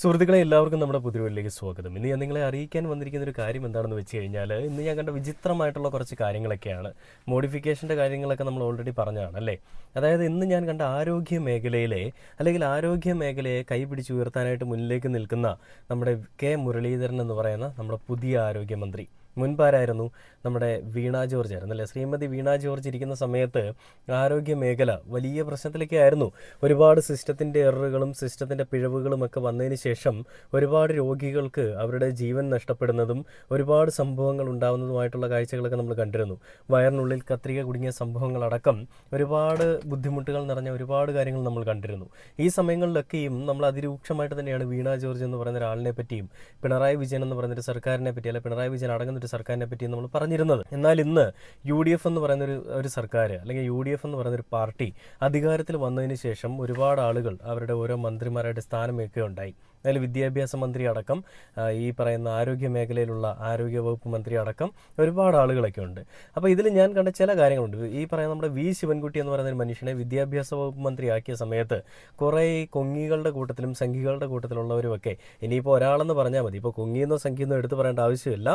സുഹൃത്തുക്കളെ എല്ലാവർക്കും നമ്മുടെ പുതിയവരിലേക്ക് സ്വാഗതം. ഇന്ന് ഞാൻ നിങ്ങളെ അറിയിക്കാൻ വന്നിരിക്കുന്ന ഒരു കാര്യം എന്താണെന്ന് വെച്ച് കഴിഞ്ഞാൽ, ഇന്ന് ഞാൻ കണ്ട വിചിത്രമായിട്ടുള്ള കുറച്ച് കാര്യങ്ങളൊക്കെയാണ്. മോഡിഫിക്കേഷൻ്റെ കാര്യങ്ങളൊക്കെ നമ്മൾ ഓൾറെഡി പറഞ്ഞതാണ് അല്ലേ. അതായത് ഇന്ന് ഞാൻ കണ്ട ആരോഗ്യ മേഖലയിലെ അല്ലെങ്കിൽ ആരോഗ്യ മേഖലയെ കൈപിടിച്ചുയർത്താനായിട്ട് മുന്നിലേക്ക് നിൽക്കുന്ന നമ്മുടെ കെ മുരളീധരൻ എന്ന് പറയുന്ന നമ്മുടെ പുതിയ ആരോഗ്യമന്ത്രി. മുൻപാരായിരുന്നു നമ്മുടെ വീണ ജോർജ് ആയിരുന്നു അല്ലേ. ശ്രീമതി വീണ ജോർജ് ഇരിക്കുന്ന സമയത്ത് ആരോഗ്യ മേഖല വലിയ പ്രശ്നത്തിലേക്കായിരുന്നു. ഒരുപാട് സിസ്റ്റത്തിൻ്റെ എററുകളും സിസ്റ്റത്തിൻ്റെ പിഴവുകളും ഒക്കെ വന്നതിന് ശേഷം ഒരുപാട് രോഗികൾക്ക് അവരുടെ ജീവൻ നഷ്ടപ്പെടുന്നതും ഒരുപാട് സംഭവങ്ങൾ ഉണ്ടാകുന്നതുമായിട്ടുള്ള കാഴ്ചകളൊക്കെ നമ്മൾ കണ്ടിരുന്നു. വയറിനുള്ളിൽ കത്രിക കുടുങ്ങിയ സംഭവങ്ങളടക്കം ഒരുപാട് ബുദ്ധിമുട്ടുകൾ നിറഞ്ഞ ഒരുപാട് കാര്യങ്ങൾ നമ്മൾ കണ്ടിരുന്നു. ഈ സമയങ്ങളിലൊക്കെയും നമ്മൾ അതിരൂക്ഷമായിട്ട് തന്നെയാണ് വീണ ജോർജ് എന്ന് പറയുന്ന ഒരാളിനെ പറ്റിയും പിണറായി വിജയൻ എന്ന് പറയുന്നൊരു സർക്കാരിനെ പറ്റി, അല്ലെ പിണറായി വിജയൻ അടങ്ങുന്ന ഒരു സർക്കാരിനെ പറ്റി നമ്മൾ പറഞ്ഞിരുന്നത്. എന്നാൽ ഇന്ന് UDF എന്ന് പറയുന്ന ഒരു സർക്കാർ അല്ലെങ്കിൽ UDF എന്ന് പറയുന്ന ഒരു പാർട്ടി അധികാരത്തിൽ വന്നതിന് ശേഷം ഒരുപാട് ആളുകൾ അവരുടെ ഓരോ മന്ത്രിമാരായിട്ട് സ്ഥാനമേൽക്കുകയുണ്ടായി. അതിൽ വിദ്യാഭ്യാസ മന്ത്രി അടക്കം, ഈ പറയുന്ന ആരോഗ്യ മേഖലയിലുള്ള ആരോഗ്യ വകുപ്പ് മന്ത്രി അടക്കം ഒരുപാട് ആളുകളൊക്കെ ഉണ്ട്. അപ്പോൾ ഇതിൽ ഞാൻ കണ്ട ചില കാര്യങ്ങളുണ്ട്. ഈ പറയുന്ന നമ്മുടെ വി ശിവൻകുട്ടി എന്ന് പറയുന്ന ഒരു മനുഷ്യനെ വിദ്യാഭ്യാസ വകുപ്പ് മന്ത്രി ആക്കിയ സമയത്ത് കുറേ കൊങ്ങികളുടെ കൂട്ടത്തിലും സംഘികളുടെ കൂട്ടത്തിലുള്ളവരുമൊക്കെ, ഇനിയിപ്പോൾ ഒരാളെന്ന് പറഞ്ഞാൽ മതി, ഇപ്പോൾ കൊങ്ങിയെന്നോ സംഘിയെന്നോ എടുത്ത് പറയേണ്ട ആവശ്യമില്ല.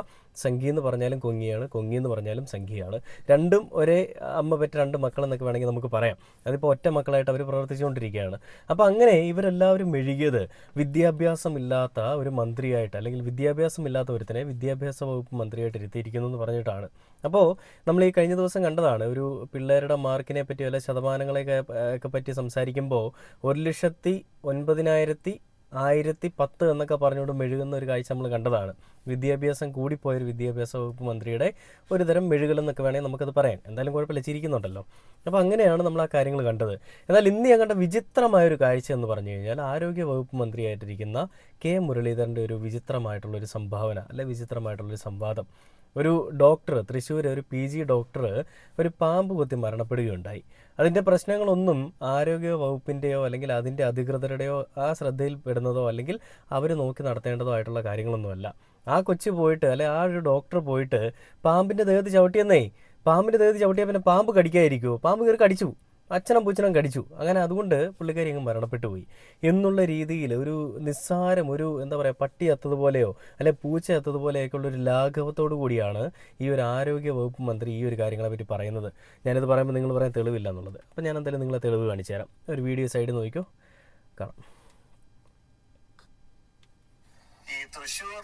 സംഘി എന്ന് പറഞ്ഞാലും കൊങ്ങിയാണ്, കൊങ്ങി എന്ന് പറഞ്ഞാലും സംഘിയാണ്. രണ്ടും ഒരേ അമ്മ പെറ്റ രണ്ട് മക്കളെന്നൊക്കെ വേണമെങ്കിൽ നമുക്ക് പറയാം. അതിപ്പോൾ ഒറ്റ മക്കളായിട്ട് അവർ പ്രവർത്തിച്ചുകൊണ്ടിരിക്കുകയാണ്. അപ്പോൾ അങ്ങനെ ഇവരെല്ലാവരും മെഴുകിയത് വിദ്യാഭ്യാസമില്ലാത്ത ഒരു മന്ത്രിയായിട്ട് അല്ലെങ്കിൽ വിദ്യാഭ്യാസമില്ലാത്ത ഒരുത്തനെ വിദ്യാഭ്യാസ വകുപ്പ് മന്ത്രിയായിട്ട് ഇരുത്തിയിരിക്കുന്നു എന്ന് പറഞ്ഞിട്ടാണ്. അപ്പോൾ നമ്മൾ ഈ കഴിഞ്ഞ ദിവസം കണ്ടതാണ്, ഒരു പിള്ളേരുടെ മാർക്കിനെ പറ്റി അല്ല ശതമാനങ്ങളെയൊക്കെ പറ്റി സംസാരിക്കുമ്പോൾ 1,09,1010 എന്നൊക്കെ പറഞ്ഞുകൊണ്ട് മെഴുകുന്ന ഒരു കാഴ്ച നമ്മൾ കണ്ടതാണ്. വിദ്യാഭ്യാസം കൂടിപ്പോയൊരു വിദ്യാഭ്യാസ വകുപ്പ് മന്ത്രിയുടെ ഒരു തരം മെഴുകലെന്നൊക്കെ വേണമെങ്കിൽ നമുക്കത് പറയാം. എന്തായാലും കുഴപ്പമില്ല, ചിരിക്കുന്നുണ്ടല്ലോ. അപ്പോൾ അങ്ങനെയാണ് നമ്മൾ ആ കാര്യങ്ങൾ കണ്ടത്. എന്നാൽ ഇന്ന് ഞാൻ കണ്ട വിചിത്രമായൊരു കാഴ്ച എന്ന് പറഞ്ഞു കഴിഞ്ഞാൽ, ആരോഗ്യ വകുപ്പ് മന്ത്രിയായിട്ടിരിക്കുന്ന കെ മുരളീധരൻ്റെ ഒരു വിചിത്രമായിട്ടുള്ളൊരു സംഭാവന അല്ലെ വിചിത്രമായിട്ടുള്ളൊരു സംവാദം. ഒരു ഡോക്ടർ, തൃശ്ശൂർ ഒരു PG ഡോക്ടർ ഒരു പാമ്പ് കൊത്തി മരണപ്പെടുകയുണ്ടായി. അതിൻ്റെ പ്രശ്നങ്ങളൊന്നും ആരോഗ്യ വകുപ്പിൻ്റെയോ അല്ലെങ്കിൽ അതിൻ്റെ അധികൃതരുടെയോ ആ ശ്രദ്ധയിൽ പെടുന്നതോ അല്ലെങ്കിൽ അവർ നോക്കി നടത്തേണ്ടതോ ആയിട്ടുള്ള കാര്യങ്ങളൊന്നുമല്ല. ആ കൊച്ചു പോയിട്ട് അല്ലെ ആ ഒരു ഡോക്ടർ പോയിട്ട് പാമ്പിൻ്റെ ദേഹത്ത് ചവിട്ടിയെന്നേ. പാമ്പിൻ്റെ ദേഹത്ത് ചവിട്ടിയാൽ പിന്നെ പാമ്പ് കടിക്കാതിരിക്കുമോ? പാമ്പ് കയറി കടിച്ചു, അച്ഛനും പൂച്ചനും കടിച്ചു. അങ്ങനെ അതുകൊണ്ട് പുള്ളിക്കാരി അങ്ങ് മരണപ്പെട്ടു പോയി എന്നുള്ള രീതിയിൽ ഒരു നിസ്സാരം, ഒരു എന്താ പറയുക, പട്ടി എത്തതുപോലെയോ അല്ലെ പൂച്ച എത്തതുപോലെയൊക്കെയുള്ള ഒരു ലാഘവത്തോടു കൂടിയാണ് ഈ ഒരു ആരോഗ്യ വകുപ്പ് മന്ത്രി ഈ ഒരു കാര്യങ്ങളെ പറ്റി പറയുന്നത്. ഞാനിത് പറയുമ്പോൾ നിങ്ങൾ പറയാൻ തെളിവില്ല എന്നുള്ളത്. അപ്പോൾ ഞാൻ എന്തായാലും നിങ്ങളെ തെളിവ് കാണിച്ചു തരാം. ഒരു വീഡിയോ സൈഡിൽ നോക്കിക്കോ, കാണാം. ഈ തൃശ്ശൂർ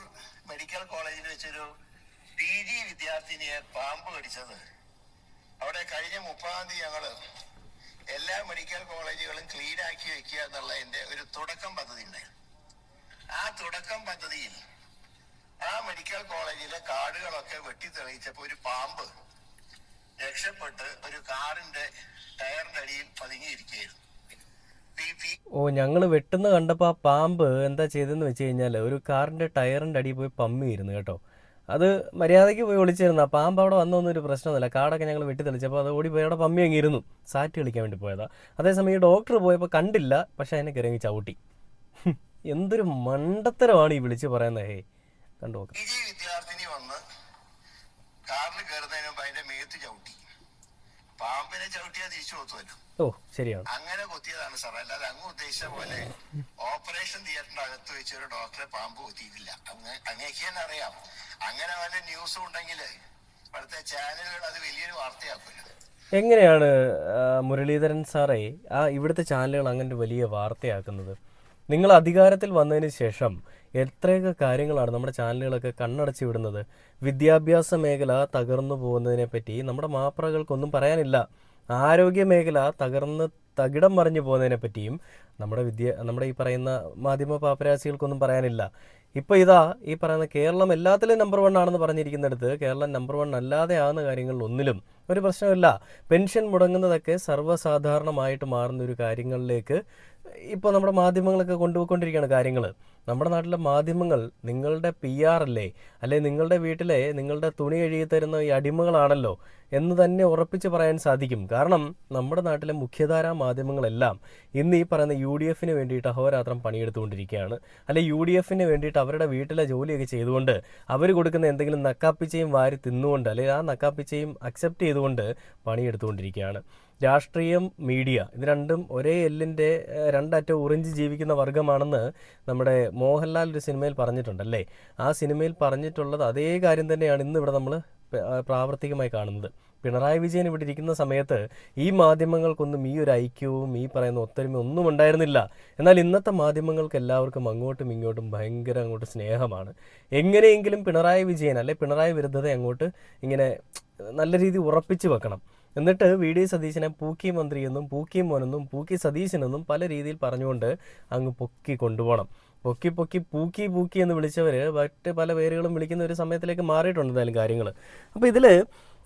മെഡിക്കൽ കോളേജിൽ വെച്ചൊരു PG വിദ്യാർത്ഥിനിയെ പാമ്പ് കടിച്ചത് അവിടെ കഴിഞ്ഞ 30-ാം തീയതി ഞങ്ങള് എല്ലാ മെഡിക്കൽ കോളേജുകളും ക്ലീൻ ആക്കി വെക്കുക എന്നുള്ളതിന്റെ ഒരു തുടക്കം പദ്ധതി ഉണ്ടായിരുന്നു. ആ തുടക്കം പദ്ധതിയിൽ ആ മെഡിക്കൽ കോളേജിലെ കാടുകളൊക്കെ വെട്ടിത്തെളിയിച്ചപ്പോ ഒരു പാമ്പ് രക്ഷപ്പെട്ട് ഒരു കാറിന്റെ ടയറിന്റെ അടിയിൽ പതുങ്ങിയിരിക്കുകയായിരുന്നു. ഞങ്ങൾ വെട്ടുന്ന കണ്ടപ്പോൾ ആ പാമ്പ് എന്താ ചെയ്തതെന്ന് വെച്ച് കഴിഞ്ഞാൽ ഒരു കാറിൻ്റെ ടയറിൻ്റെ അടിയിൽ പോയി പമ്മിയിരുന്നു കേട്ടോ. അത് മര്യാദയ്ക്ക് പോയി ഒളിച്ചിരുന്നു. ആ പാമ്പ് അവിടെ വന്നൊന്നൊരു പ്രശ്നമൊന്നുമില്ല. കാടൊക്കെ ഞങ്ങൾ വെട്ടി തെളിച്ചപ്പോൾ അത് ഓടിപ്പോയി അവിടെ പമ്മി അങ്ങിരുന്നു. സാറ്റ് കളിക്കാൻ വേണ്ടി പോയതാ. അതേസമയം ഈ ഡോക്ടർ പോയപ്പോൾ കണ്ടില്ല, പക്ഷെ അതിനെ കിറങ്ങി ചവിട്ടി. എന്തൊരു മണ്ടത്തരമാണ് ഈ വിളിച്ച് പറയുന്നത്. ഹേ കണ്ടു നോക്കാം. വിദ്യാർത്ഥിനി വന്ന് കാറിൽ കയറുന്നതിന് മുമ്പ് അതിന്റെ മേത്ത് ചവിട്ടി. പാമ്പിനെ ചവിട്ടിയാൽ തിരിച്ചു കൊത്തുമല്ലോ. ഓ ശരിയാണ്, അങ്ങനെ കൊത്തിയതാണ് സാർ. അല്ലാതെ അങ്ങ് ഉദ്ദേശിച്ച പോലെ ഓപ്പറേഷൻ തിയേറ്ററിന്റെ അകത്ത് വെച്ച് ഒരു ഡോക്ടറെ പാമ്പ് കൊത്തിയിട്ടില്ല. അങ്ങേക്ക് തന്നെ അറിയാം. അങ്ങനെ വല്ല ന്യൂസും ഉണ്ടെങ്കിൽ ഇവിടുത്തെ ചാനലുകൾ അത് വലിയൊരു വാർത്തയാക്കുമല്ലോ. എങ്ങനെയാണ് മുരളീധരൻ സാറേ ഇവിടുത്തെ ചാനലുകൾ അങ്ങനെ വലിയ വാർത്തയാക്കുന്നത്? നിങ്ങൾ അധികാരത്തിൽ വന്നതിന് ശേഷം എത്രയൊക്കെ കാര്യങ്ങളാണ് നമ്മുടെ ചാനലുകളൊക്കെ കണ്ണടച്ച് വിടുന്നത്. വിദ്യാഭ്യാസ മേഖല തകർന്നു പോകുന്നതിനെ പറ്റി നമ്മുടെ മാപ്രകൾക്കൊന്നും പറയാനില്ല. ആരോഗ്യ മേഖല തകർന്ന് തകിടം മറിഞ്ഞു പോകുന്നതിനെ പറ്റിയും നമ്മുടെ ഈ പറയുന്ന മാധ്യമ പാപ്പരാസികൾക്കൊന്നും പറയാനില്ല. ഇപ്പോൾ ഇതാ ഈ പറയുന്ന കേരളം എല്ലാത്തിലും നമ്പർ 1 ആണെന്ന് പറഞ്ഞിരിക്കുന്നിടത്ത് കേരളം നമ്പർ 1 അല്ലാതെ ആകുന്ന കാര്യങ്ങളിൽ ഒന്നിലും ഒരു പ്രശ്നമില്ല. പെൻഷൻ മുടങ്ങുന്നതൊക്കെ സർവ്വസാധാരണമായിട്ട് മാറുന്ന ഒരു കാര്യങ്ങളിലേക്ക് ഇപ്പോൾ നമ്മുടെ മാധ്യമങ്ങളൊക്കെ കൊണ്ടുപോയിക്കൊണ്ടിരിക്കുകയാണ് കാര്യങ്ങൾ. നമ്മുടെ നാട്ടിലെ മാധ്യമങ്ങൾ നിങ്ങളുടെ PR അല്ലേ, അല്ലെ നിങ്ങളുടെ വീട്ടിലെ നിങ്ങളുടെ തുണി കഴുകി തരുന്ന ഈ അടിമകളാണല്ലോ എന്ന് തന്നെ ഉറപ്പിച്ച് പറയാൻ സാധിക്കും. കാരണം നമ്മുടെ നാട്ടിലെ മുഖ്യധാരാ മാധ്യമങ്ങളെല്ലാം ഇന്ന് ഈ പറയുന്ന UDFന് വേണ്ടിയിട്ട് അഹോരാത്രം പണിയെടുത്തുകൊണ്ടിരിക്കുകയാണ്. അല്ലെ UDFന് വേണ്ടിയിട്ട് അവരുടെ വീട്ടിലെ ജോലിയൊക്കെ ചെയ്തുകൊണ്ട് അവർ കൊടുക്കുന്ന എന്തെങ്കിലും നക്കാപ്പിച്ചയും വാരി തിന്നുകൊണ്ട് അല്ലെങ്കിൽ ആ നക്കാപ്പിച്ചയും അക്സെപ്റ്റ് ചെയ്തുകൊണ്ട് പണിയെടുത്തുകൊണ്ടിരിക്കുകയാണ്. രാഷ്ട്രീയം, മീഡിയ, ഇത് രണ്ടും ഒരേ എല്ലിൻ്റെ രണ്ടറ്റം ഉറിഞ്ച് ജീവിക്കുന്ന വർഗ്ഗമാണെന്ന് നമ്മുടെ മോഹൻലാൽ ഒരു സിനിമയിൽ പറഞ്ഞിട്ടുണ്ടല്ലേ. ആ സിനിമയിൽ പറഞ്ഞിട്ടുള്ളത് അതേ കാര്യം തന്നെയാണ് ഇന്നിവിടെ നമ്മൾ പ്രാവർത്തികമായി കാണുന്നത്. പിണറായി വിജയൻ ഇവിടെ ഇരിക്കുന്ന സമയത്ത് ഈ മാധ്യമങ്ങൾക്കൊന്നും ഈ ഒരു ഐക്യവും ഈ പറയുന്ന ഒത്തൊരുമ ഒന്നും ഉണ്ടായിരുന്നില്ല. എന്നാൽ ഇന്നത്തെ മാധ്യമങ്ങൾക്ക് എല്ലാവർക്കും അങ്ങോട്ടും ഇങ്ങോട്ടും ഭയങ്കര അങ്ങോട്ട് സ്നേഹമാണ്. എങ്ങനെയെങ്കിലും പിണറായി വിജയൻ അല്ലെ പിണറായി വിരുദ്ധത അങ്ങോട്ട് ഇങ്ങനെ നല്ല രീതിയിൽ ഉറപ്പിച്ച് വെക്കണം. എന്നിട്ട് വി.ഡി. സതീശനെ പൂക്കി മന്ത്രിയെന്നും പൂക്കി മോനെന്നും പൂക്കി സതീശനെന്നും പല രീതിയിൽ പറഞ്ഞുകൊണ്ട് അങ്ങ് പൊക്കി കൊണ്ടുപോകണം. പൊക്കി പൂക്കി പൂക്കി എന്ന് വിളിച്ചവർ മറ്റ് പല പേരുകളും വിളിക്കുന്ന ഒരു സമയത്തിലേക്ക് മാറിയിട്ടുണ്ട് എന്തായാലും കാര്യങ്ങൾ. അപ്പോൾ ഇതിൽ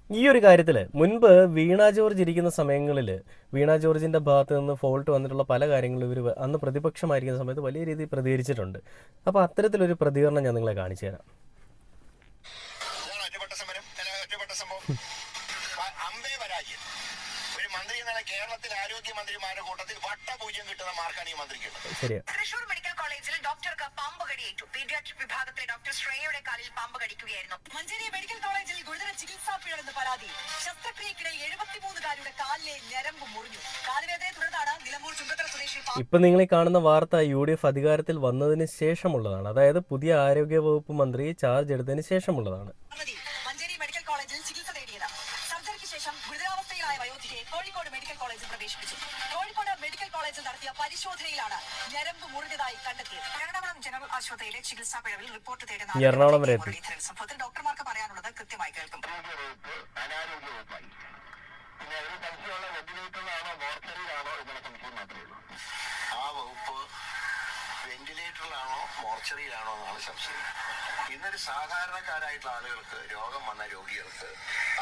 ഈ ഒരു കാര്യത്തിൽ മുൻപ് വീണ ജോർജ് ഇരിക്കുന്ന സമയങ്ങളിൽ വീണ ജോർജിൻ്റെ ഭാഗത്ത് നിന്ന് ഫോൾട്ട് വന്നിട്ടുള്ള പല കാര്യങ്ങളും ഇവർ അന്ന് പ്രതിപക്ഷമായിരിക്കുന്ന സമയത്ത് വലിയ രീതിയിൽ പ്രതികരിച്ചിട്ടുണ്ട്. അപ്പോൾ അത്തരത്തിലൊരു പ്രതികരണം ഞാൻ നിങ്ങളെ കാണിച്ചു തരാം. കേരളത്തിലെ ആരോഗ്യമന്ത്രിമാരുടെ കൂട്ടത്തിൽ വട്ടപൂജ്യം കിട്ടുന്ന മാർക്കാണ് ഈ മന്ത്രിക്ക്. തൃശൂർ മെഡിക്കൽ കോളേജിൽ ഡോക്ടർക്ക് പാമ്പ് കടിയേറ്റു. പീഡിയാട്രിക് വിഭാഗത്തിലെ ഡോക്ടർ ശ്രേയയുടെ കാലിൽ പാമ്പ് കടിക്കുകയായിരുന്നു. മഞ്ചേരി മെഡിക്കൽ കോളേജിൽ ഗുരുതര ചികിത്സാ പിഴവെന്ന് പരാതി. ശസ്ത്രക്രിയക്കിടെ 73കാരുടെ കാലിലെ ഞരമ്പ് മുറിഞ്ഞു. കാലുവേദനയെ തുടർന്നാണ് നിലമ്പൂർ ചുങ്കത്തറ സ്വദേശി. ഇപ്പം നിങ്ങൾ ഈ കാണുന്ന വാർത്ത UDF അധികാരത്തിൽ വന്നതിന് ശേഷമുള്ളതാണ്. അതായത് പുതിയ ആരോഗ്യ വകുപ്പ് മന്ത്രി ചാർജ് എടുത്തതിന് ശേഷമുള്ളതാണ്. മഞ്ചേരി മെഡിക്കൽ കോളേജിൽ ചികിത്സ തേടിയത്. സർജറിക്ക് ശേഷം ഗുരുതരാവസ്ഥയിലായ വയോധികയെ കോഴിക്കോട് മെഡിക്കൽ കോളേജിൽ പ്രവേശിപ്പിച്ചു. കോഴിക്കോട് മെഡിക്കൽ കോളേജിൽ നടത്തിയ പരിശോധനയിലാണ് ഞരമ്പ് മുറിഞ്ഞതായി കണ്ടെത്തിയത്. എറണാകുളം ജനറൽ ആശുപത്രിയിലെ ചികിത്സാ പിഴവിൽ റിപ്പോർട്ട് തേടുന്ന എറണാകുളം വരെ എത്തി. സംഭവത്തിൽ ഡോക്ടർമാർക്ക് പറയാനുള്ളത് കൃത്യമായി കേൾക്കും. ആ വകുപ്പ് വെന്റിലേറ്ററിലാണോ മോർച്ചറിയിലാണോ എന്നാണ് സംശയം. ഇന്നൊരു സാധാരണക്കാരായിട്ടുള്ള ആളുകൾക്ക് രോഗം വന്ന രോഗികൾക്ക്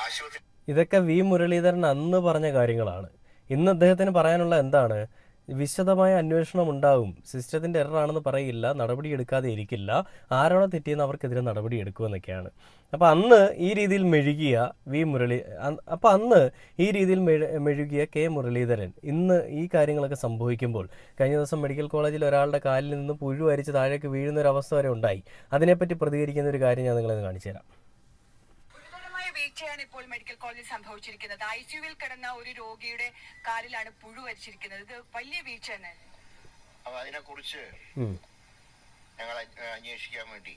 ആശുപത്രി ഇതൊക്കെ വി മുരളീധരൻ അന്ന് പറഞ്ഞ കാര്യങ്ങളാണ്. ഇന്ന് അദ്ദേഹത്തിന് പറയാനുള്ള എന്താണ്? വിശദമായ അന്വേഷണം ഉണ്ടാകും, സിസ്റ്റത്തിൻ്റെ എററാണെന്ന് പറയില്ല, നടപടി എടുക്കാതെ ഇരിക്കില്ല, ആരാണോ തെറ്റിയെന്ന് അവർക്കെതിരെ നടപടി എടുക്കുമെന്നൊക്കെയാണ്. അപ്പോൾ അന്ന് ഈ രീതിയിൽ മെഴുകിയ മെഴുകിയ കെ മുരളീധരൻ ഇന്ന് ഈ കാര്യങ്ങളൊക്കെ സംഭവിക്കുമ്പോൾ, കഴിഞ്ഞ ദിവസം മെഡിക്കൽ കോളേജിൽ ഒരാളുടെ കാലിൽ നിന്ന് പുഴു അരിച്ച് താഴേക്ക് വീഴുന്ന ഒരു അവസ്ഥ വരെ ഉണ്ടായി. അതിനെപ്പറ്റി പ്രതികരിക്കുന്ന ഒരു കാര്യം ഞാൻ നിങ്ങളെ കാണിച്ചു തരാം. വീഴ്ചയാണ് ഇപ്പോൾ മെഡിക്കൽ കോളേജിൽ സംഭവിച്ചിരിക്കുന്നത്. ICUവിൽ കിടന്ന ഒരു രോഗിയുടെ കാലിലാണ് പുഴു വരിച്ചിരിക്കുന്നത്. ഇത് വലിയ വീഴ്ച തന്നെ. അതിനെ കുറിച്ച് ഞങ്ങൾ അന്വേഷിക്കാൻ വേണ്ടി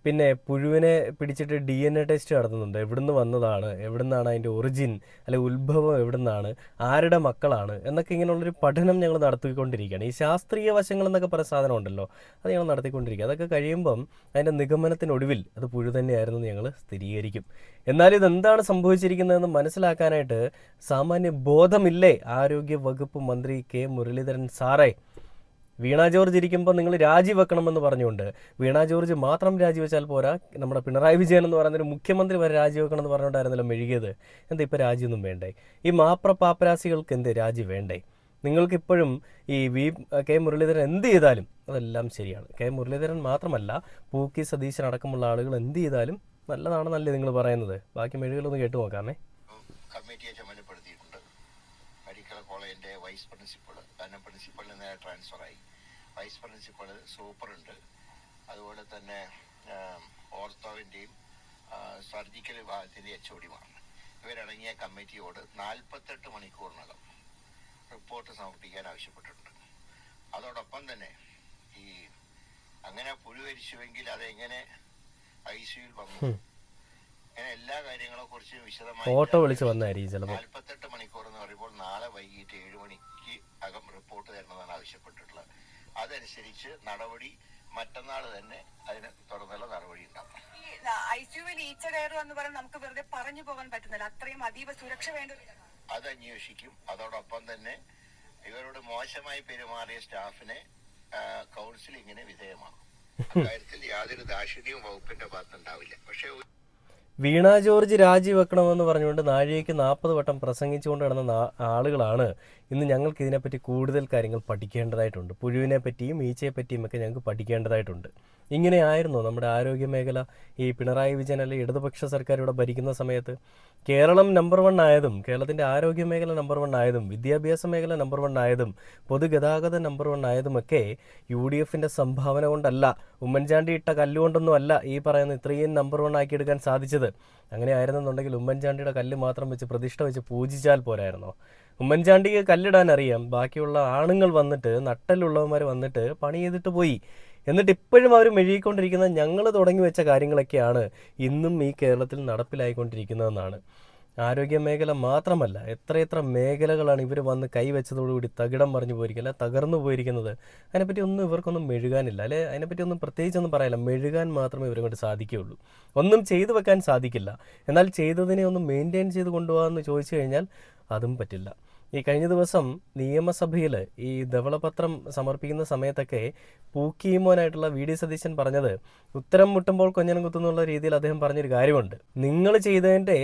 പിന്നെ പുഴുവിനെ പിടിച്ചിട്ട് DNA ടെസ്റ്റ് നടത്തുന്നുണ്ട്. എവിടുന്ന് വന്നതാണ്, എവിടുന്നാണ് അതിൻ്റെ ഒറിജിൻ അല്ലെ ഉത്ഭവം, എവിടുന്നാണ്, ആരുടെ മക്കളാണ് എന്നൊക്കെ ഇങ്ങനെയുള്ളൊരു പഠനം ഞങ്ങൾ നടത്തിക്കൊണ്ടിരിക്കുകയാണ്. ഈ ശാസ്ത്രീയ വശങ്ങൾ എന്നൊക്കെ പറയുന്ന സാധനം ഉണ്ടല്ലോ, അത് ഞങ്ങൾ നടത്തിക്കൊണ്ടിരിക്കുക. അതൊക്കെ കഴിയുമ്പം അതിൻ്റെ നിഗമനത്തിനൊടുവിൽ അത് പുഴു തന്നെയായിരുന്നു ഞങ്ങൾ സ്ഥിരീകരിക്കും. എന്നാൽ ഇതെന്താണ് സംഭവിച്ചിരിക്കുന്നതെന്ന് മനസ്സിലാക്കാനായിട്ട് സാമാന്യ ബോധമില്ലേ ആരോഗ്യ വകുപ്പ് മന്ത്രി കെ മുരളീധരൻ സാറേ? വീണ ജോർജ് ഇരിക്കുമ്പോൾ നിങ്ങൾ രാജിവെക്കണമെന്ന് പറഞ്ഞുകൊണ്ട് വീണ ജോർജ് മാത്രം രാജിവെച്ചാൽ പോരാ, നമ്മുടെ പിണറായി വിജയൻ എന്ന് പറയുന്നൊരു മുഖ്യമന്ത്രി വരെ രാജിവെക്കണം എന്ന് പറഞ്ഞുകൊണ്ടായിരുന്നല്ലോ മെഴുകിയത്. എന്താ ഇപ്പോൾ രാജിയൊന്നും വേണ്ടേ? ഈ പാപ്പരാസികൾക്ക് എന്ത് രാജി വേണ്ടേ? നിങ്ങൾക്കിപ്പോഴും ഈ കെ മുരളീധരൻ എന്ത് ചെയ്താലും അതെല്ലാം ശരിയാണ്. കെ മുരളീധരൻ മാത്രമല്ല, പൂക്കി സതീശൻ അടക്കമുള്ള ആളുകൾ എന്ത് ചെയ്താലും നല്ലതാണെന്നല്ലേ നിങ്ങൾ പറയുന്നത്? ബാക്കി മെഴുകുകളൊന്ന് കേട്ടു നോക്കാമേ. കമ്മിറ്റിയെ ചുമതലപ്പെടുത്തിയിട്ടുണ്ട്. മെഡിക്കൽ കോളേജിന്റെ വൈസ് പ്രിൻസിപ്പൾ പ്രിൻസിപ്പളിൽ നിന്ന് ട്രാൻസ്ഫറായി. വൈസ് പ്രിൻസിപ്പൾ സൂപ്പറുണ്ട്, അതുപോലെ തന്നെ ഓർത്തോവിൻ്റെയും സർജിക്കൽ വിഭാഗത്തിൻ്റെ HOD-മാർ ഇവരടങ്ങിയ കമ്മിറ്റിയോട് 48 മണിക്കൂറിനകം റിപ്പോർട്ട് സമർപ്പിക്കാൻ ആവശ്യപ്പെട്ടിട്ടുണ്ട്. അതോടൊപ്പം തന്നെ ഈ അങ്ങനെ പുഴുവരിച്ചുവെങ്കിൽ അതെങ്ങനെ ICUവിൽ വന്നു, അങ്ങനെ എല്ലാ കാര്യങ്ങളെ കുറിച്ച് വിശദമായി 48 മണിക്കൂർ എന്ന് പറയുമ്പോൾ നാളെ വൈകിട്ട് 7 മണിക്ക് അകം റിപ്പോർട്ട് തരണമെന്നാണ് ആവശ്യപ്പെട്ടിട്ടുള്ളത്. അതനുസരിച്ച് നടപടി മറ്റന്നാൾ തന്നെ അതിന് തുടർന്നുള്ള നടപടി ഉണ്ടാവും. ICUവിൽ ഈച്ച കയറുക എന്ന് പറഞ്ഞാൽ നമുക്ക് വെറുതെ പറഞ്ഞു പോകാൻ പറ്റുന്നില്ല. അത്രയും അതീവ സുരക്ഷ വേണ്ട. അത് അന്വേഷിക്കും. അതോടൊപ്പം തന്നെ ഇവരോട് മോശമായി പെരുമാറിയ സ്റ്റാഫിനെ കൗൺസിലിങ്ങിന് വിധേയമാകും. അക്കാര്യത്തിൽ യാതൊരു ദാക്ഷിണ്യവും വകുപ്പിന്റെ ഭാഗത്തുണ്ടാവില്ല. പക്ഷേ വീണ ജോർജ് രാജിവെക്കണമെന്ന് പറഞ്ഞുകൊണ്ട് നാഴികയ്ക്ക് 40 വട്ടം പ്രസംഗിച്ചുകൊണ്ട് കിടന്ന ആളുകളാണ് ഇന്ന് ഞങ്ങൾക്ക് ഇതിനെപ്പറ്റി കൂടുതൽ കാര്യങ്ങൾ പഠിക്കേണ്ടതായിട്ടുണ്ട്. പുഴുവിനെ പറ്റിയും ഈച്ചയെ പറ്റിയും ഒക്കെ ഞങ്ങൾക്ക് പഠിക്കേണ്ടതായിട്ടുണ്ട്. ഇങ്ങനെയായിരുന്നു നമ്മുടെ ആരോഗ്യ മേഖല ഈ പിണറായി വിജയൻ അല്ലെങ്കിൽ ഇടതുപക്ഷ സർക്കാർ ഇവിടെ ഭരിക്കുന്ന സമയത്ത്. കേരളം നമ്പർ 1 ആയതും, കേരളത്തിൻ്റെ ആരോഗ്യ മേഖല നമ്പർ 1 ആയതും, വിദ്യാഭ്യാസ മേഖല നമ്പർ 1 ആയതും, പൊതുഗതാഗതം നമ്പർ 1 ആയതുമൊക്കെ UDFിൻ്റെ സംഭാവന കൊണ്ടല്ല, ഉമ്മൻചാണ്ടി ഇട്ട കല്ലുകൊണ്ടൊന്നും അല്ല ഈ പറയുന്ന ഇത്രയും നമ്പർ 1 ആക്കിയെടുക്കാൻ സാധിച്ചത്. ചെയ്ത്. അങ്ങനെ ആയിരുന്നെന്നുണ്ടെങ്കിൽ ഉമ്മൻചാണ്ടിയുടെ കല്ല് മാത്രം വെച്ച് പ്രതിഷ്ഠ വെച്ച് പൂജിച്ചാൽ പോരായിരുന്നോ? ഉമ്മൻചാണ്ടിക്ക് കല്ലിടാൻ അറിയാം, ബാക്കിയുള്ള ആണുങ്ങൾ വന്നിട്ട്, നട്ടലുള്ളവന്മാർ വന്നിട്ട് പണി ചെയ്തിട്ട് പോയി. എന്നിട്ട് ഇപ്പോഴും അവർ മെഴുകിക്കൊണ്ടിരിക്കുന്നത് ഞങ്ങൾ തുടങ്ങി വെച്ച കാര്യങ്ങളൊക്കെയാണ് ഇന്നും ഈ കേരളത്തിൽ നടപ്പിലായിക്കൊണ്ടിരിക്കുന്നതെന്നാണ്. ആരോഗ്യ മേഖല മാത്രമല്ല, എത്രയെത്ര മേഖലകളാണ് ഇവർ വന്ന് കൈവച്ചതോടുകൂടി തകിടം മറിഞ്ഞു പോയിരിക്കില്ല, തകർന്നു പോയിരിക്കുന്നത്. അതിനെപ്പറ്റി ഒന്നും ഇവർക്കൊന്നും മെഴുകാനില്ല, അല്ലെ? അതിനെപ്പറ്റി ഒന്നും പ്രത്യേകിച്ചൊന്നും പറയാനില്ല. മെഴുകാൻ മാത്രമേ ഇവരെ കൊണ്ട് സാധിക്കുകയുള്ളൂ. ഒന്നും ചെയ്തു വെക്കാൻ സാധിക്കില്ല. എന്നാൽ ചെയ്തതിനെ ഒന്ന് മെയിൻറ്റെയിൻ ചെയ്ത് കൊണ്ടുപോകാമെന്ന് ചോദിച്ചു കഴിഞ്ഞാൽ അതും പറ്റില്ല. ഈ കഴിഞ്ഞ ദിവസം നിയമസഭയിൽ ഈ ധവളപത്രം സമർപ്പിക്കുന്ന സമയത്തൊക്കെ പൂക്കിമോനായിട്ടുള്ള വി.ഡി. സതീശൻ പറഞ്ഞത്, ഉത്തരം മുട്ടുമ്പോൾ കൊഞ്ഞനം കുത്തുന്നുള്ള രീതിയിൽ അദ്ദേഹം പറഞ്ഞൊരു കാര്യമുണ്ട്. നിങ്ങൾ ചെയ്തതിൻ്റെ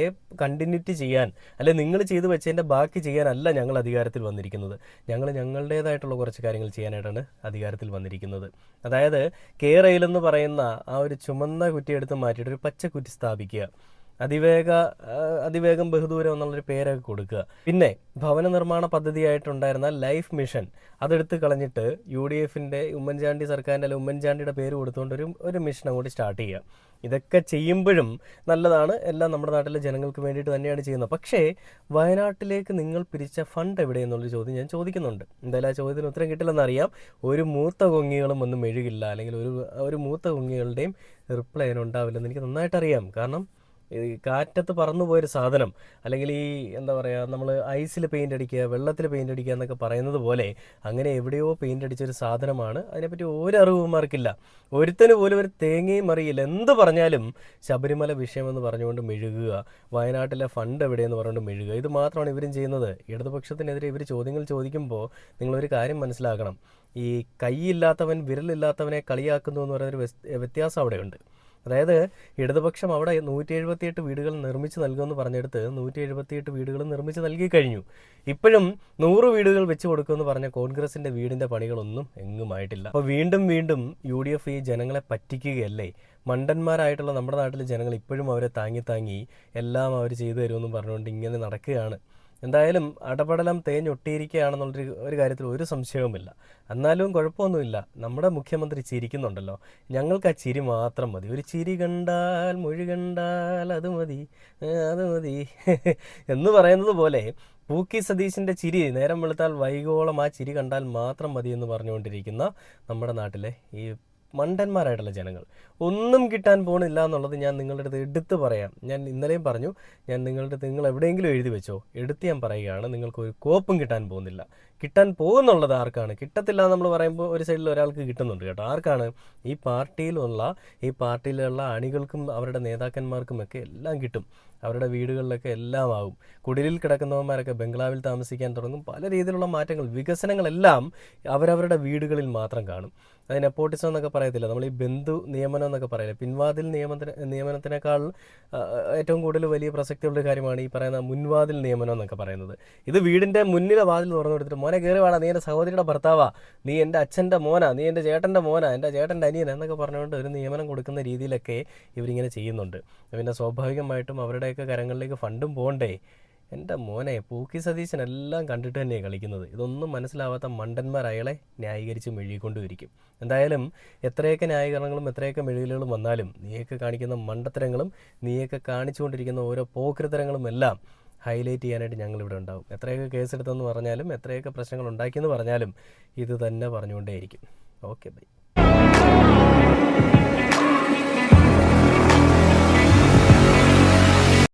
കണ്ടിന്യൂറ്റി ചെയ്യാൻ, അല്ലെ നിങ്ങൾ ചെയ്തു വെച്ചതിൻ്റെ ബാക്കി ചെയ്യാനല്ല ഞങ്ങൾ അധികാരത്തിൽ വന്നിരിക്കുന്നത്. ഞങ്ങൾ ഞങ്ങളുടേതായിട്ടുള്ള കുറച്ച് കാര്യങ്ങൾ ചെയ്യാനായിട്ടാണ് അധികാരത്തിൽ വന്നിരിക്കുന്നത്. അതായത് റെയിൽ എന്ന് പറയുന്ന ആ ഒരു ചുമന്ന കുറ്റി എടുത്ത് മാറ്റിയിട്ട് ഒരു പച്ച കുറ്റി സ്ഥാപിക്കുക, അതിവേഗം ബഹുദൂരം എന്നുള്ളൊരു പേരൊക്കെ കൊടുക്കുക. പിന്നെ ഭവന നിർമ്മാണ പദ്ധതിയായിട്ടുണ്ടായിരുന്ന ലൈഫ് മിഷൻ അതെടുത്ത് കളഞ്ഞിട്ട് UDFൻ്റെ ഉമ്മൻചാണ്ടി സർക്കാരിൻ്റെ അല്ലെ ഉമ്മൻചാണ്ടിയുടെ പേര് കൊടുത്തുകൊണ്ട് ഒരു മിഷൻ അങ്ങോട്ട് സ്റ്റാർട്ട് ചെയ്യുക. ഇതൊക്കെ ചെയ്യുമ്പോഴും നല്ലതാണ്, എല്ലാം നമ്മുടെ നാട്ടിലെ ജനങ്ങൾക്ക് വേണ്ടിയിട്ട് തന്നെയാണ് ചെയ്യുന്നത്. പക്ഷേ വയനാട്ടിലേക്ക് നിങ്ങൾ പിരിച്ച ഫണ്ട് എവിടെയെന്നുള്ളൊരു ചോദ്യം ഞാൻ ചോദിക്കുന്നുണ്ട്. എന്തായാലും ആ ചോദ്യത്തിന് ഉത്തരം കിട്ടില്ലെന്നറിയാം. ഒരു മൂത്ത കൊങ്ങികളും ഒന്നും മെഴുകില്ല, അല്ലെങ്കിൽ ഒരു മൂത്ത കൊങ്ങികളുടെയും റിപ്ലൈ അതിനുണ്ടാവില്ലെന്ന് എനിക്ക് നന്നായിട്ടറിയാം. കാരണം ഈ കാറ്റത്ത് പറന്നു പോയൊരു സാധനം, അല്ലെങ്കിൽ ഈ എന്താ പറയുക, നമ്മൾ ഐസിൽ പെയിൻ്റ് അടിക്കുക, വെള്ളത്തിൽ പെയിൻ്റ് അടിക്കുക എന്നൊക്കെ പറയുന്നത് പോലെ അങ്ങനെ എവിടെയോ പെയിൻ്റ് അടിച്ചൊരു സാധനമാണ്. അതിനെപ്പറ്റി ഒരു അറിവുമാർക്കില്ല. ഒരുത്തന് പോലും ഒരു തേങ്ങയും അറിയില്ല. എന്ത് പറഞ്ഞാലും ശബരിമല വിഷയമെന്ന് പറഞ്ഞുകൊണ്ട് മെഴുകുക, വയനാട്ടിലെ ഫണ്ട് എവിടെയെന്ന് പറഞ്ഞുകൊണ്ട് മെഴുകുക. ഇത് മാത്രമാണ് ഇവരും ചെയ്യുന്നത്. ഇടതുപക്ഷത്തിനെതിരെ ഇവർ ചോദ്യങ്ങൾ ചോദിക്കുമ്പോൾ നിങ്ങളൊരു കാര്യം മനസ്സിലാക്കണം. ഈ കൈയില്ലാത്തവൻ വിരലില്ലാത്തവനെ കളിയാക്കുന്നു എന്ന് പറയുന്നൊരു വ്യത്യാസം അവിടെയുണ്ട്. അതായത് ഇടതുപക്ഷം അവിടെ 178 വീടുകൾ നിർമ്മിച്ച് നൽകുമെന്ന് പറഞ്ഞെടുത്ത് 178 വീടുകൾ നിർമ്മിച്ച് നൽകി കഴിഞ്ഞു. ഇപ്പോഴും 100 വീടുകൾ വെച്ച് കൊടുക്കുമെന്ന് പറഞ്ഞ കോൺഗ്രസിൻ്റെ വീടിൻ്റെ പണികളൊന്നും എങ്ങുമായിട്ടില്ല. അപ്പോൾ വീണ്ടും UDF ഈ ജനങ്ങളെ പറ്റിക്കുകയല്ലേ? മണ്ടന്മാരായിട്ടുള്ള നമ്മുടെ നാട്ടിലെ ജനങ്ങൾ ഇപ്പോഴും അവരെ താങ്ങി എല്ലാം അവർ ചെയ്തു തരുമെന്നും പറഞ്ഞുകൊണ്ട് ഇങ്ങനെ നടക്കുകയാണ്. എന്തായാലും അടപടലം തേഞ്ഞൊട്ടിയിരിക്കുകയാണെന്നുള്ളൊരു കാര്യത്തിൽ ഒരു സംശയവുമില്ല. എന്നാലും കുഴപ്പമൊന്നുമില്ല, നമ്മുടെ മുഖ്യമന്ത്രി ചിരിക്കുന്നുണ്ടല്ലോ. ഞങ്ങൾക്ക് ആ ചിരി മാത്രം മതി. ഒരു ചിരി കണ്ടാൽ മൊഴി കണ്ടാൽ അത് മതി എന്ന് പറയുന്നത് പോലെ പൂക്കി സതീശിൻ്റെ ചിരി നേരം വെളുത്താൽ വൈകോളം ആ ചിരി കണ്ടാൽ മാത്രം മതി എന്ന് പറഞ്ഞുകൊണ്ടിരിക്കുന്ന നമ്മുടെ നാട്ടിലെ ഈ മണ്ടന്മാരായിട്ടുള്ള ജനങ്ങൾ ഒന്നും കിട്ടാൻ പോകുന്നില്ല എന്നുള്ളത് ഞാൻ നിങ്ങളുടെ അടുത്ത് എടുത്ത് പറയാം. ഞാൻ ഇന്നലെയും പറഞ്ഞു, നിങ്ങൾ എവിടെയെങ്കിലും എഴുതി വെച്ചോ, എടുത്ത് ഞാൻ പറയുകയാണ്, നിങ്ങൾക്കൊരു കോപ്പും കിട്ടാൻ പോകുന്നില്ല. കിട്ടാൻ പോകുന്നുള്ളത് ആർക്കാണ്? കിട്ടത്തില്ല നമ്മൾ പറയുമ്പോൾ ഒരു സൈഡിൽ ഒരാൾക്ക് കിട്ടുന്നുണ്ട് കേട്ടോ. ആർക്കാണ്? ഈ പാർട്ടിയിലുള്ള അണികൾക്കും അവരുടെ നേതാക്കന്മാർക്കുമൊക്കെ എല്ലാം കിട്ടും. അവരുടെ വീടുകളിലൊക്കെ എല്ലാം ആവും. കുടിലിൽ കിടക്കുന്നവന്മാരൊക്കെ ബംഗ്ലാവിൽ താമസിക്കാൻ തുടങ്ങും. പല രീതിയിലുള്ള മാറ്റങ്ങൾ, വികസനങ്ങളെല്ലാം അവരവരുടെ വീടുകളിൽ മാത്രം കാണും. അത് നെപ്പോട്ടിസം എന്നൊക്കെ പറയത്തില്ല, നമ്മൾ ഈ ബന്ധു നിയമനം എന്നൊക്കെ പറയില്ല. പിൻവാതിൽ നിയമനത്തിനേക്കാൾ ഏറ്റവും കൂടുതൽ വലിയ പ്രസക്തിയുള്ള കാര്യമാണ് ഈ പറയുന്ന മുൻവാതിൽ നിയമനം എന്നൊക്കെ പറയുന്നത്. ഇത് വീടിൻ്റെ മുന്നിലെ വാതിൽ തുറന്നു കൊടുത്തിട്ട്, മോനെ കയറി വാടാ, നീ എൻ്റെ സഹോദരിയുടെ ഭർത്താവാ, നീ എൻ്റെ അച്ഛൻ്റെ മോനാ, നീ എൻ്റെ ചേട്ടൻ്റെ മോനാ, എൻ്റെ ചേട്ടൻ്റെ അനിയൻ എന്നൊക്കെ പറഞ്ഞുകൊണ്ട് ഒരു നിയമനം കൊടുക്കുന്ന രീതിയിലൊക്കെ ഇവരിങ്ങനെ ചെയ്യുന്നുണ്ട്. പിന്നെ സ്വാഭാവികമായിട്ടും അവരുടെയൊക്കെ കരങ്ങളിലേക്ക് ഫണ്ടും പോകണ്ടേ? എൻ്റെ മോനെ, പൂക്കി സതീശൻ എല്ലാം കണ്ടിട്ട് തന്നെയാണ് കളിക്കുന്നത്. ഇതൊന്നും മനസ്സിലാവാത്ത മണ്ടന്മാർ അയാളെ ന്യായീകരിച്ച് മെഴുകിക്കൊണ്ടിരിക്കും. എന്തായാലും എത്രയൊക്കെ ന്യായീകരണങ്ങളും എത്രയൊക്കെ മെഴുകലുകളും വന്നാലും നീയൊക്കെ കാണിക്കുന്ന മണ്ടത്തരങ്ങളും നീയൊക്കെ കാണിച്ചുകൊണ്ടിരിക്കുന്ന ഓരോ പോക്രിത്തരങ്ങളും എല്ലാം ഹൈലൈറ്റ് ചെയ്യാനായിട്ട് ഞങ്ങളിവിടെ ഉണ്ടാവും. എത്രയൊക്കെ കേസെടുത്തെന്ന് പറഞ്ഞാലും എത്രയൊക്കെ പ്രശ്നങ്ങൾ ഉണ്ടാക്കിയെന്ന് പറഞ്ഞാലും ഇത് തന്നെ പറഞ്ഞുകൊണ്ടേയിരിക്കും. Okay, by.